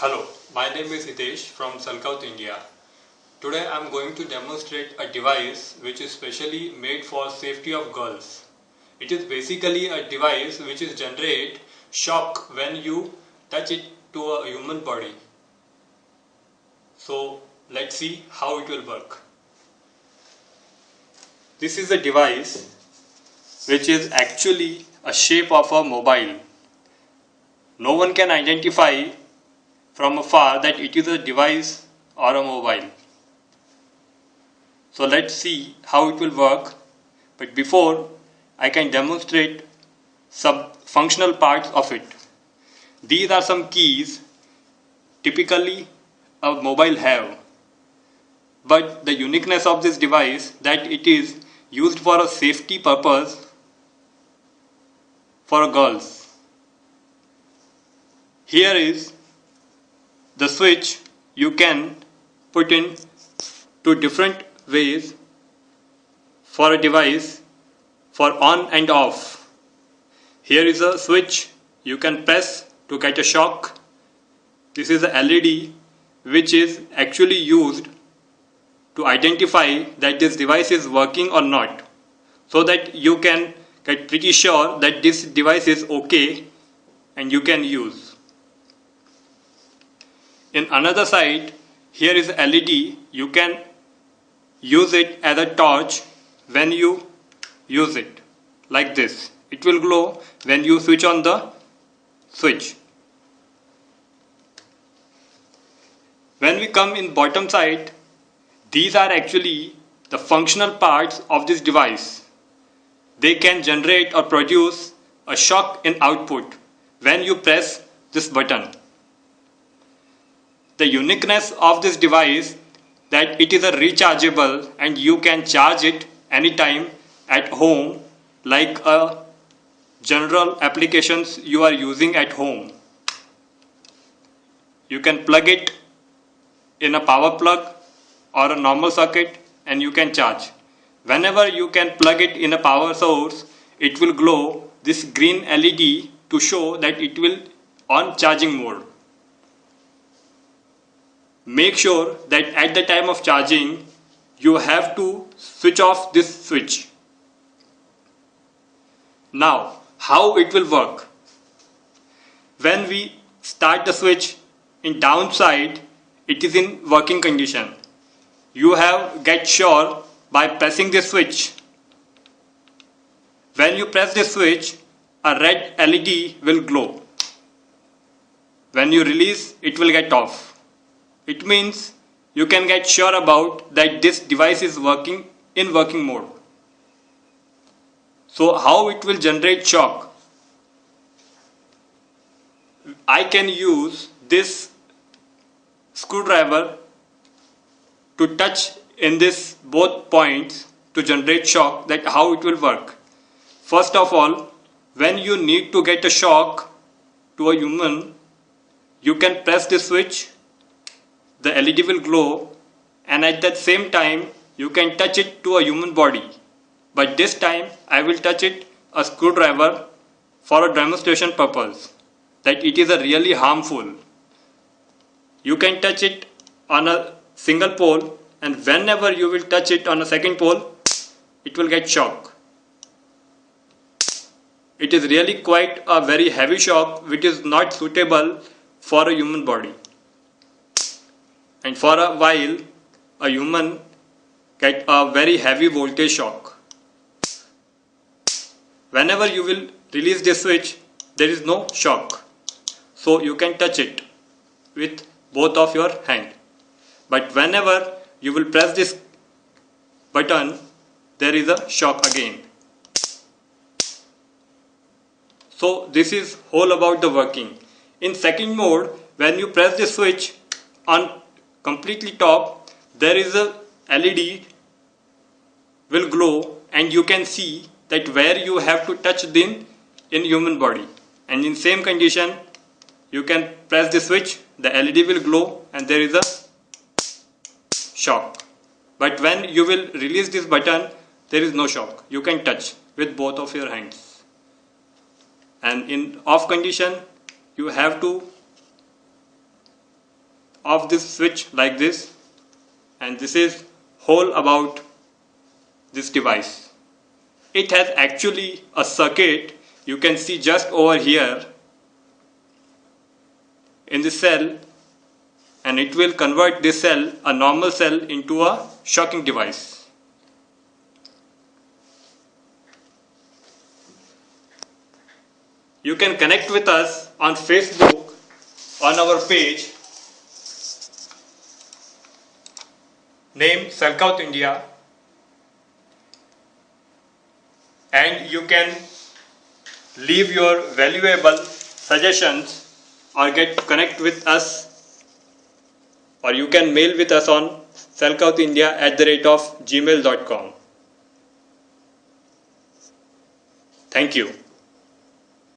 Hello, my name is Hitesh from Salkaut, India. Today I am going to demonstrate a device which is specially made for safety of girls. It is basically a device which is generate shock when you touch it to a human body. So let's see how it will work. This is a device which is actually a shape of a mobile. No one can identify from afar that it is a device or a mobile. So let's see how it will work. But before I can demonstrate some functional parts of it. These are some keys typically a mobile have. But the uniqueness of this device that it is used for a safety purpose for girls. Here is the switch you can put in to different ways for a device for on and off. Here is a switch you can press to get a shock. This is a LED which is actually used to identify that this device is working or not, so that you can get pretty sure that this device is okay and you can use. In another side, here is a LED. You can use it as a torch when you use it like this. It will glow when you switch on the switch. When we come in bottom side, these are actually the functional parts of this device. They can generate or produce a shock in output when you press this button. The uniqueness of this device that it is a rechargeable and you can charge it anytime at home, like a general applications you are using at home. You can plug it in a power plug or a normal circuit and you can charge. Whenever you can plug it in a power source, it will glow this green LED to show that it will on charging mode. Make sure that at the time of charging, you have to switch off this switch. Now, how it will work? When we start the switch in downside, it is in working condition. You have get sure by pressing this switch. When you press this switch, a red LED will glow. When you release, it will get off. It means you can get sure about that this device is working in working mode. So how it will generate shock? I can use this screwdriver to touch in this both points to generate shock. That how it will work. First of all, when you need to get a shock to a human, you can press this switch. The LED will glow, and at that same time you can touch it to a human body. But this time I will touch it a screwdriver for a demonstration purpose, that it is a really harmful. You can touch it on a single pole, and whenever you will touch it on a second pole, it will get shock. It is really quite a very heavy shock which is not suitable for a human body. And for a while, a human get a very heavy voltage shock. Whenever you will release this switch, there is no shock. So you can touch it with both of your hand. But whenever you will press this button, there is a shock again. So this is whole about the working. In second mode, when you press this switch on completely top, there is a LED will glow and you can see that where you have to touch in human body. And in same condition, you can press the switch, the LED will glow and there is a shock. But when you will release this button, there is no shock. You can touch with both of your hands. And in off condition, you have to of this switch like this, and this is whole about this device. It has actually a circuit you can see just over here in the cell, and it will convert this cell, a normal cell, into a shocking device. You can connect with us on Facebook on our page named Cellcouth India, and you can leave your valuable suggestions or connect with us, or you can mail with us on cellcouthindia@gmail.com. Thank you.